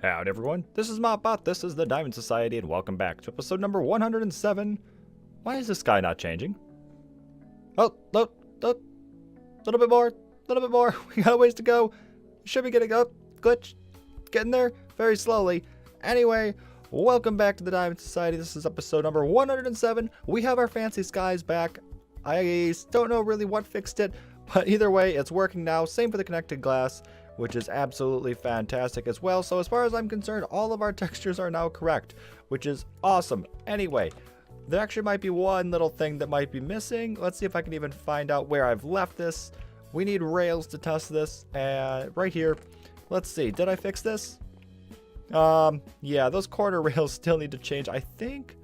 Howdy everyone, this is Mopbot, this is the Diamond Society, and welcome back to episode number 107. Why is the sky not changing? Oh, little bit more, we got a ways to go. Should be getting up, glitch, getting there very slowly. Anyway, welcome back to the Diamond Society, this is episode number 107. We have our fancy skies back. I don't know really what fixed it, but either way, it's working now. Same for the connected glass, which is absolutely fantastic as well. So as far as I'm concerned, all of our textures are now correct, which is awesome. Anyway, there actually might be one little thing that might be missing. Let's see if I can even find out where I've left this. We need rails to test this, and right here. Let's see, did I fix this? Yeah, those corner rails still need to change, I think.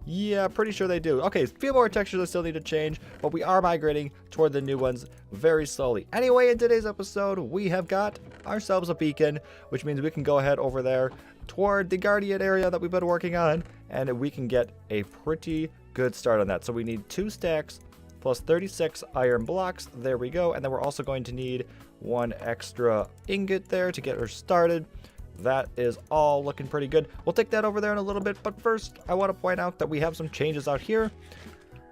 Yeah, pretty sure they do. Okay, a few more textures that still need to change, but we are migrating toward the new ones very slowly. Anyway, in today's episode, we have got ourselves a beacon, which means we can go ahead over there toward the Guardian area that we've been working on, and we can get a pretty good start on that. So we need 2 stacks plus 36 iron blocks. There we go. And then we're also going to need 1 extra ingot there to get her started. That is all looking pretty good. We'll take that over there in a little bit, but first I want to point out that we have some changes out here.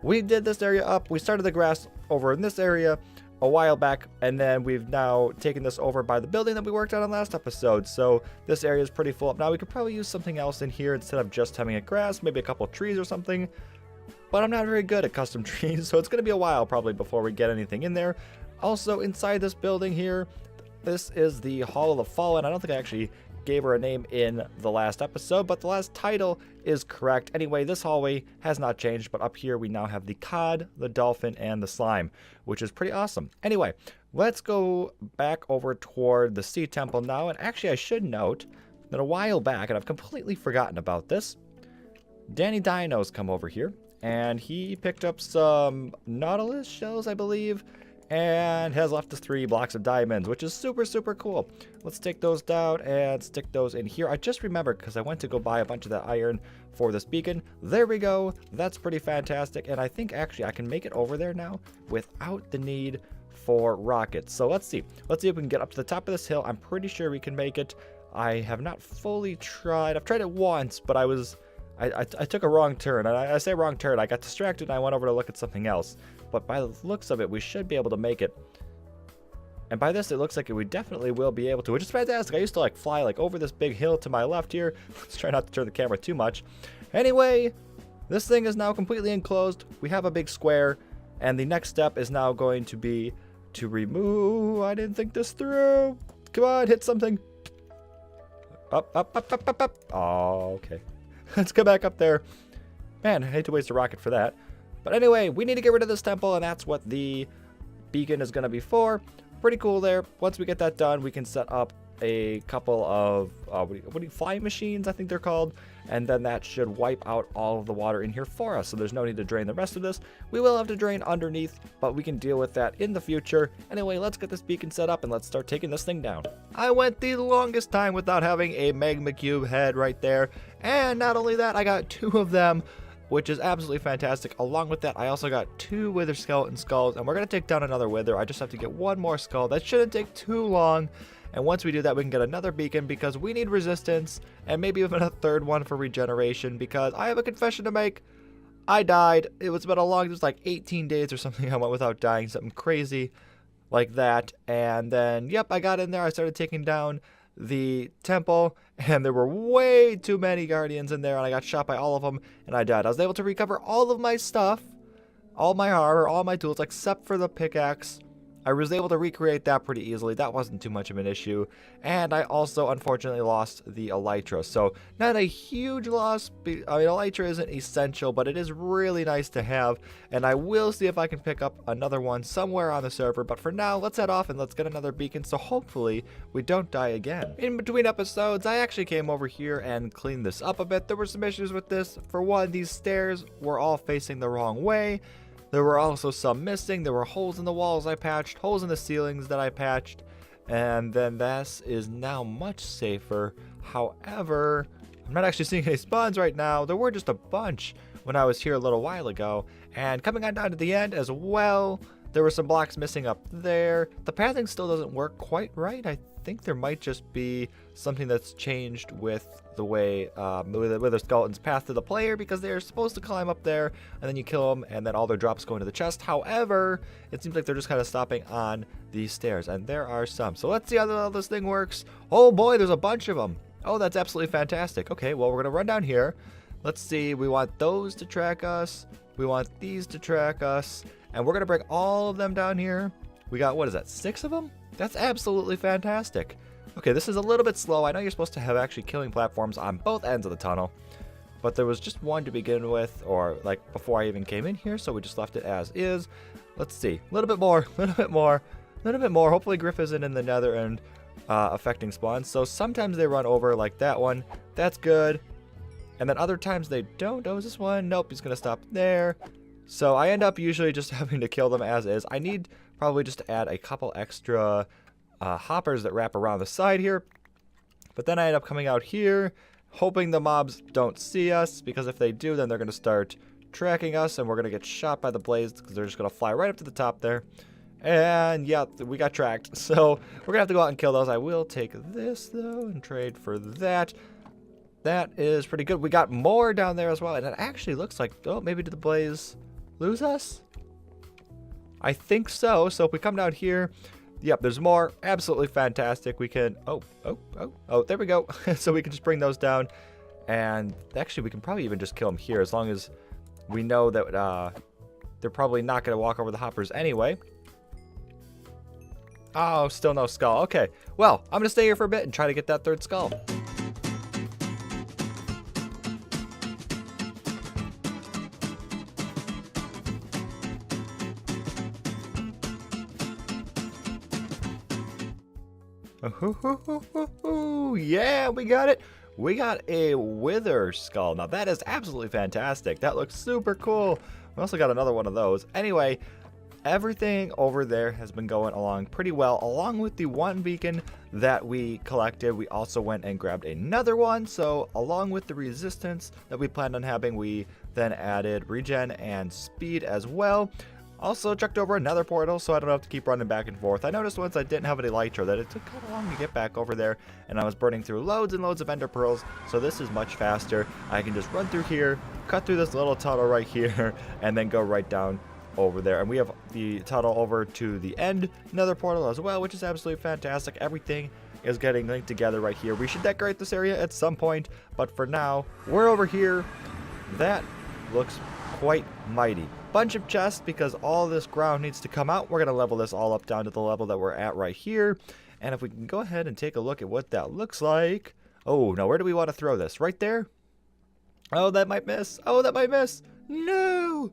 We did this area up. We started the grass over in this area a while back, and then we've now taken this over by the building that we worked on in last episode. So this area is pretty full up now. We could probably use something else in here instead of just having a grass, maybe a couple trees or something. But I'm not very good at custom trees, so it's going to be a while probably before we get anything in there. Also, inside this building here, this is the Hall of the Fallen. I don't think I actually gave her a name in the last episode, but the last title is correct. Anyway, this hallway has not changed, but up here we now have the cod, the dolphin, and the slime, which is pretty awesome. Anyway, let's go back over toward the sea temple now. And actually, I should note that a while back, and I've completely forgotten about this, Danny Dino's come over here, and he picked up some nautilus shells, I believe, and has left us 3 blocks of diamonds, which is super cool. Let's take those down and stick those in here. I just remembered because I went to go buy a bunch of that iron for this beacon. There we go. That's pretty fantastic, and I think actually I can make it over there now without the need for rockets. So let's see if we can get up to the top of this hill. I'm pretty sure we can make it. I have not fully tried. I've tried it once, but I took a wrong turn, and I say wrong turn. I got distracted and I went over to look at something else. But by the looks of it, we should be able to make it. And by this, it looks like we definitely will be able to, which is fantastic. I used to fly over this big hill to my left here. Let's try not to turn the camera too much. Anyway, this thing is now completely enclosed. We have a big square, and the next step is now going to be to remove. I didn't think this through. Come on, hit something. Up. Oh, okay. Let's go back up there. Man, I hate to waste a rocket for that. But anyway, we need to get rid of this temple, and that's what the beacon is going to be for. Pretty cool there. Once we get that done, we can set up a couple of flying machines, I think they're called, and then that should wipe out all of the water in here for us, so there's no need to drain the rest of this. We will have to drain underneath, but we can deal with that in the future. Anyway, let's get this beacon set up and let's start taking this thing down. I went the longest time without having a magma cube head right there, and not only that, I got 2 of them, which is absolutely fantastic. Along with that, I also got 2 wither skeleton skulls, and we're going to take down another wither. I just have to get 1 more skull. That shouldn't take too long. And once we do that, we can get another beacon because we need resistance, and maybe even a 3rd one for regeneration, because I have a confession to make. I died. It was been a long, it was like 18 days or something I went without dying, something crazy like that. And then, yep, I got in there. I started taking down the temple, and there were way too many guardians in there, and I got shot by all of them, and I died. I was able to recover all of my stuff, all my armor, all my tools, except for the pickaxe. I was able to recreate that pretty easily. That wasn't too much of an issue. And I also, unfortunately, lost the elytra. So, not a huge loss. I mean, elytra isn't essential, but it is really nice to have. And I will see if I can pick up another one somewhere on the server. But for now, let's head off and let's get another beacon. So, hopefully, we don't die again. In between episodes, I actually came over here and cleaned this up a bit. There were some issues with this. For one, these stairs were all facing the wrong way. There were also some missing. There were holes in the walls I patched, holes in the ceilings that I patched, and then this is now much safer. However, I'm not actually seeing any spawns right now. There were just a bunch when I was here a little while ago, and coming on down to the end as well, There were some blocks missing up there. The pathing still doesn't work quite right. I think there might just be something that's changed with the way with the skeletons path to the player, because they're supposed to climb up there and then you kill them and then all their drops go into the chest. However, it seems like they're just kind of stopping on these stairs, and there are some. So let's see how this thing works. Oh boy, there's a bunch of them. Oh, that's absolutely fantastic. Okay, well, we're gonna run down here. Let's see, we want those to track us. We want these to track us, and we're gonna bring all of them down here. We got, what is that, 6 of them? That's absolutely fantastic. Okay, this is a little bit slow. I know you're supposed to have actually killing platforms on both ends of the tunnel, but there was just one to begin with, or like before I even came in here, so we just left it as is. Let's see, a little bit more, a little bit more, a little bit more. Hopefully Griff isn't in the nether and affecting spawns. So sometimes they run over like that one. That's good. And then other times they don't. Oh, is this one? Nope, he's gonna stop there. So I end up usually just having to kill them as is. I need probably just to add a couple extra hoppers that wrap around the side here. But then I end up coming out here, hoping the mobs don't see us, because if they do, then they're gonna start tracking us and we're gonna get shot by the blaze, because they're just gonna fly right up to the top there. And yeah, we got tracked. So we're gonna have to go out and kill those. I will take this though and trade for that. That is pretty good. We got more down there as well, and it actually looks like, oh, maybe did the blaze lose us? I think so. So if we come down here, yep, there's more. Absolutely fantastic. We can, oh, there we go. So we can just bring those down, and actually we can probably even just kill them here, as long as we know that they're probably not going to walk over the hoppers anyway. Oh, still no skull. Okay, well, I'm going to stay here for a bit and try to get that 3rd skull. Yeah, we got it. We got a wither skull. Now that is absolutely fantastic. That looks super cool. We also got another one of those. Anyway, everything over there has been going along pretty well, along with the one beacon that we collected. We also went and grabbed another one. So along with the resistance that we planned on having, we then added regen and speed as well. Also chucked over another portal, so I don't have to keep running back and forth. I noticed once I didn't have any elytra that it took kind of long to get back over there, and I was burning through loads and loads of ender pearls, so this is much faster. I can just run through here, cut through this little tunnel right here, and then go right down over there. And we have the tunnel over to the end, another portal as well, which is absolutely fantastic. Everything is getting linked together right here. We should decorate this area at some point, but for now, we're over here. That looks quite mighty. Bunch of chests, because all this ground needs to come out. We're going to level this all up down to the level that we're at right here. And if we can go ahead and take a look at what that looks like. Oh, now where do we want to throw this? Right there? Oh, that might miss. Oh, that might miss. No!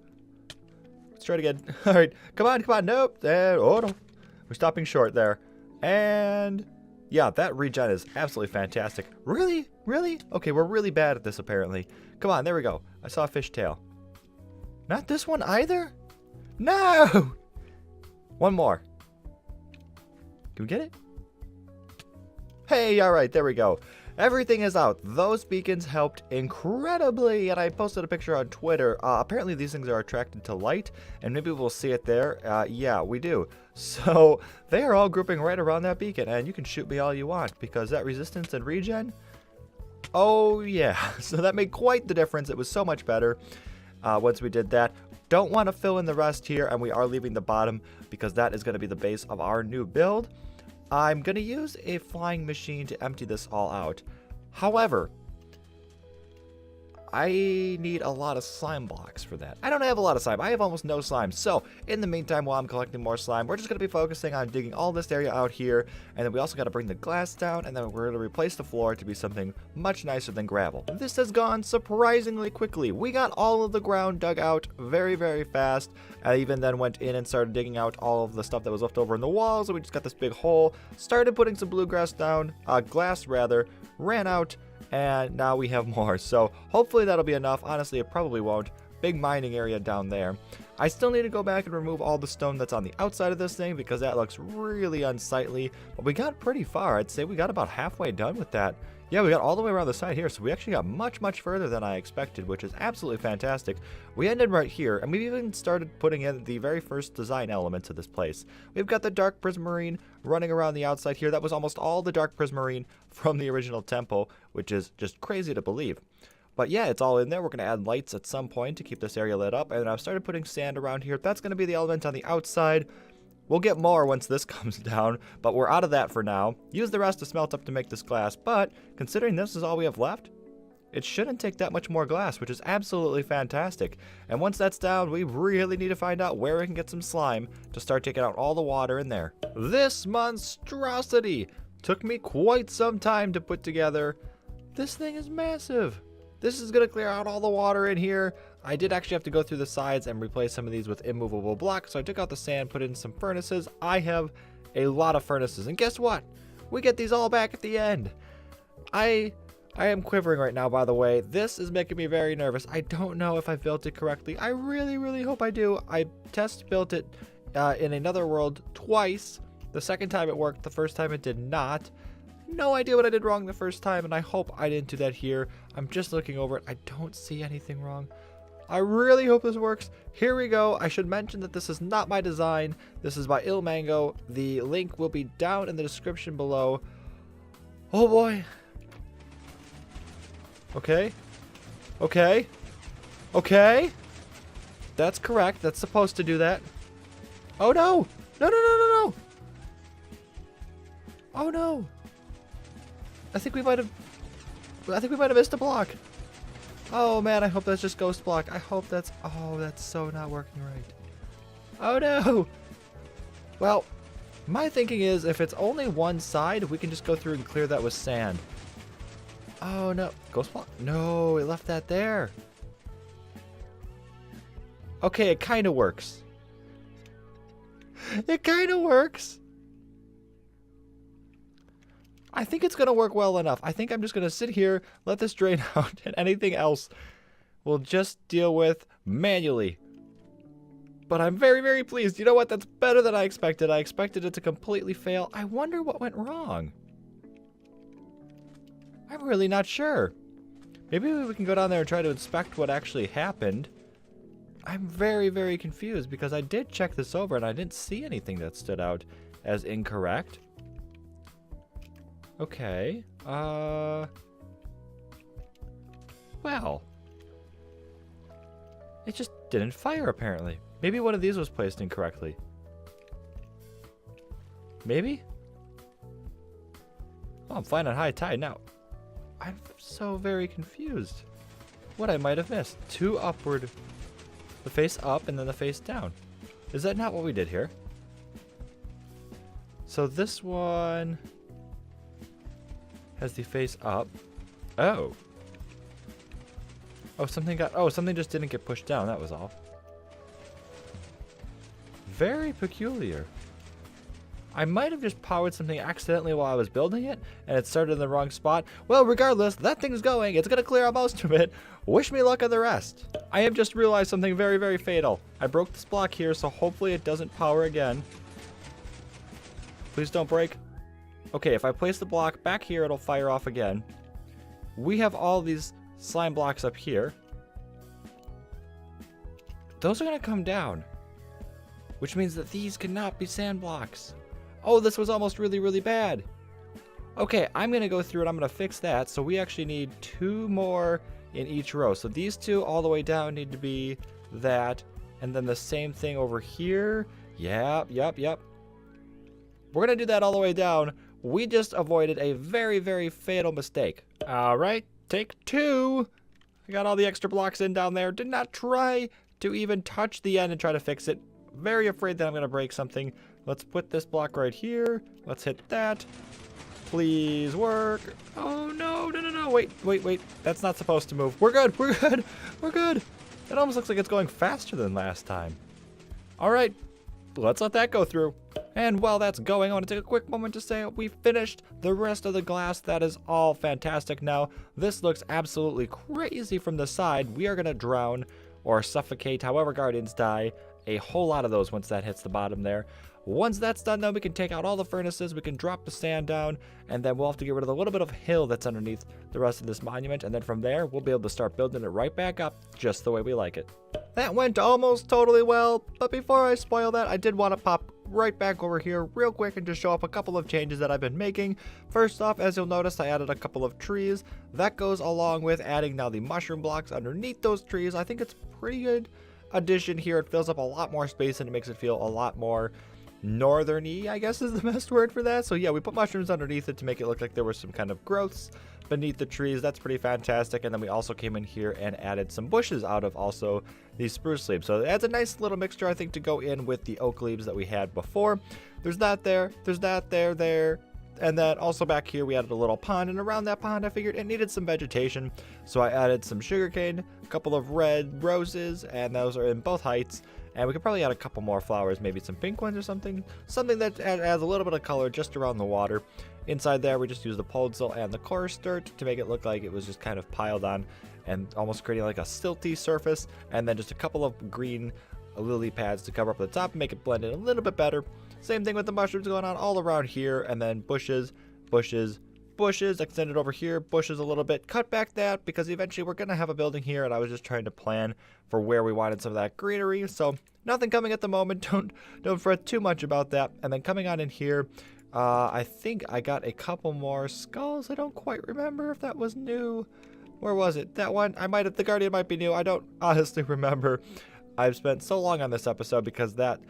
Let's try it again. All right. Come on, come on. Nope. Oh, no. We're stopping short there. And yeah, that regen is absolutely fantastic. Really? Really? Okay, we're really bad at this apparently. Come on, there we go. I saw a fishtail. Not this one either? No! One more. Can we get it? Hey, alright, there we go. Everything is out. Those beacons helped incredibly, and I posted a picture on Twitter. Apparently these things are attracted to light, and maybe we'll see it there. Yeah, we do. So they are all grouping right around that beacon, and you can shoot me all you want, because that resistance and regen, oh yeah. So that made quite the difference. It was so much better. Once we did that, don't want to fill in the rest here, and we are leaving the bottom because that is going to be the base of our new build. I'm going to use a flying machine to empty this all out. However, I need a lot of slime blocks for that. I don't have a lot of slime. I have almost no slime. So in the meantime, while I'm collecting more slime, we're just going to be focusing on digging all this area out here. And then we also got to bring the glass down, and then we're going to replace the floor to be something much nicer than gravel. This has gone surprisingly quickly. We got all of the ground dug out very, very fast. I even then went in and started digging out all of the stuff that was left over in the walls. And we just got this big hole, started putting some bluegrass down, glass rather, ran out, and now we have more. So hopefully that'll be enough. Honestly, it probably won't. Big mining area down there. I still need to go back and remove all the stone that's on the outside of this thing because that looks really unsightly. But we got pretty far. I'd say we got about halfway done with that. Yeah, we got all the way around the side here, so we actually got much, much further than I expected, which is absolutely fantastic. We ended right here, and we've even started putting in the very first design elements of this place. We've got the dark prismarine running around the outside here. That was almost all the dark prismarine from the original temple, which is just crazy to believe. But yeah, it's all in there. We're going to add lights at some point to keep this area lit up, and then I've started putting sand around here. That's going to be the element on the outside. We'll get more once this comes down, but we're out of that for now. Use the rest to smelt up to make this glass, but considering this is all we have left, it shouldn't take that much more glass, which is absolutely fantastic. And once that's down, we really need to find out where we can get some slime to start taking out all the water in there. This monstrosity took me quite some time to put together. This thing is massive. This is going to clear out all the water in here. I did actually have to go through the sides and replace some of these with immovable blocks. So I took out the sand, put in some furnaces. I have a lot of furnaces. And guess what? We get these all back at the end. I am quivering right now, by the way. This is making me very nervous. I don't know if I built it correctly. I really, really hope I do. I test built it in another world twice. The second time it worked. The first time it did not. No idea what I did wrong the first time, and I hope I didn't do that here. I'm just looking over it. I don't see anything wrong. I really hope this works. Here we go. I should mention that this is not my design. This is by Ilmango. The link will be down in the description below. Oh boy. Okay. Okay. Okay. That's correct. That's supposed to do that. Oh no. No, no, no, no, no. Oh no. I think we might have missed a block. Oh man, I hope that's just ghost block. I hope that's, oh, that's so not working right. Oh no. Well, my thinking is if it's only one side, we can just go through and clear that with sand. Oh no, ghost block? No, it left that there. Okay, it kind of works. It kind of works. I think it's going to work well enough. I think I'm just going to sit here, let this drain out, and anything else we'll just deal with manually. But I'm very, very pleased. You know what? That's better than I expected. I expected it to completely fail. I wonder what went wrong. I'm really not sure. Maybe we can go down there and try to inspect what actually happened. I'm very, very confused because I did check this over and I didn't see anything that stood out as incorrect. Okay, well, it just didn't fire apparently. Maybe one of these was placed incorrectly. Maybe? Oh, I'm flying on high tide now. I'm so very confused. What I might have missed. Two upward, the face up and then the face down. Is that not what we did here? So this one has the face up. Oh. Oh, something just didn't get pushed down. That was all. Very peculiar. I might have just powered something accidentally while I was building it, and it started in the wrong spot. Well, regardless, that thing's going. It's going to clear out most of it. Wish me luck on the rest. I have just realized something very, very fatal. I broke this block here, so hopefully it doesn't power again. Please don't break. Okay, if I place the block back here, it'll fire off again. We have all these slime blocks up here. Those are going to come down, which means that these cannot be sand blocks. Oh, this was almost really, really bad. Okay, I'm going to go through and I'm going to fix that. So we actually need 2 more in each row. So these 2 all the way down need to be that. And then the same thing over here. Yep. We're going to do that all the way down. We just avoided a very, very fatal mistake. All right, take 2. I got all the extra blocks in down there. Did not try to even touch the end and try to fix it. Very afraid that I'm going to break something. Let's put this block right here. Let's hit that. Please work. Oh, no. Wait. That's not supposed to move. We're good. It almost looks like it's going faster than last time. All right, let's let that go through. And while that's going, I want to take a quick moment to say we finished the rest of the glass. That is all fantastic. Now, this looks absolutely crazy from the side. We are going to drown or suffocate, however guardians die. A whole lot of those once that hits the bottom there. Once that's done, though, we can take out all the furnaces, we can drop the sand down, and then we'll have to get rid of the little bit of hill that's underneath the rest of this monument, and then from there, we'll be able to start building it right back up, just the way we like it. That went almost totally well, but before I spoil that, I did want to pop right back over here real quick and just show up a couple of changes that I've been making. First off, as you'll notice, I added a couple of trees. That goes along with adding now the mushroom blocks underneath those trees. I think it's pretty good addition here. It fills up a lot more space and it makes it feel a lot more northern-y, I guess is the best word for that. So yeah, we put mushrooms underneath it to make it look like there were some kind of growths beneath the trees. That's pretty fantastic. And then we also came in here and added some bushes out of also these spruce leaves. So it adds a nice little mixture, I think, to go in with the oak leaves that we had before. There's that there, there's that there. And then also back here we added a little pond, and around that pond I figured it needed some vegetation. So I added some sugarcane, a couple of red roses, and those are in both heights. And we could probably add a couple more flowers, maybe some pink ones or something that adds a little bit of color just around the water. Inside there we just used the podzol and the coarse dirt to make it look like it was just kind of piled on and almost creating like a silty surface, and then just a couple of green lily pads to cover up the top and make it blend in a little bit better. Same thing with the mushrooms going on all around here, and then bushes, extended over here, bushes a little bit, cut back that because eventually we're gonna have a building here, and I was just trying to plan for where we wanted some of that greenery. So nothing coming at the moment, don't fret too much about that. And then coming on in here, I think I got a couple more skulls. I don't quite remember if that was new. Where was it? That one, the guardian might be new. I don't honestly remember. I've spent so long on this episode because that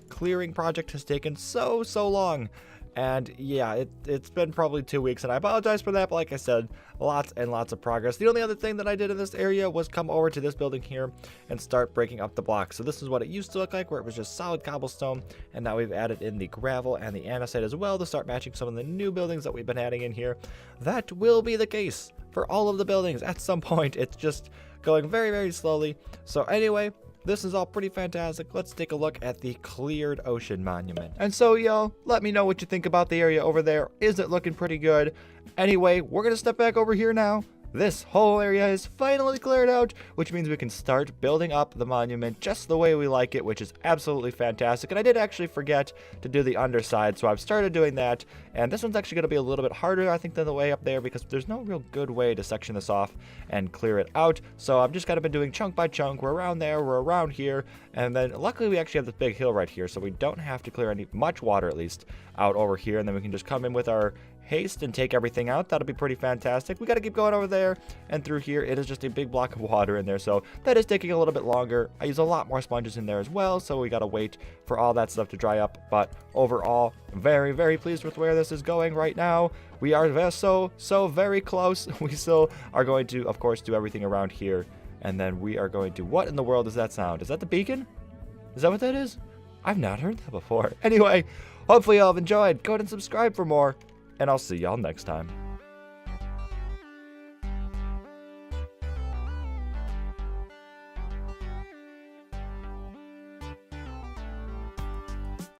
clearing project has taken so long. And yeah, it's been probably 2 weeks, and I apologize for that, but like I said, lots and lots of progress. The only other thing that I did in this area was come over to this building here and start breaking up the blocks. So this is what it used to look like, where it was just solid cobblestone, and now we've added in the gravel and the andesite as well to start matching some of the new buildings that we've been adding in here. That will be the case for all of the buildings at some point. It's just going very slowly. So anyway, this is all pretty fantastic. Let's take a look at the cleared ocean monument. And so, y'all, let me know what you think about the area over there. Is it looking pretty good? Anyway, we're gonna step back over here now. This whole area is finally cleared out, which means we can start building up the monument just the way we like it, which is absolutely fantastic. And I did actually forget to do the underside, so I've started doing that. And this one's actually going to be a little bit harder, I think, than the way up there, because there's no real good way to section this off and clear it out. So I've just kind of been doing chunk by chunk. We're around there, we're around here, and then luckily we actually have this big hill right here, so we don't have to clear much water, at least, out over here. And then we can just come in with our haste and take everything out. That'll be pretty fantastic. We got to keep going over there and through here. It is just a big block of water in there, so that is taking a little bit longer. I use a lot more sponges in there as well, so we got to wait for all that stuff to dry up. But overall, very pleased with where this is going right now. We are so very close. We still are going to, of course, do everything around here, and then we are going to, what in the world does that sound? Is that the beacon? Is that what that is? I've not heard that before. Anyway, hopefully y'all have enjoyed. Go ahead and subscribe for more, and I'll see y'all next time.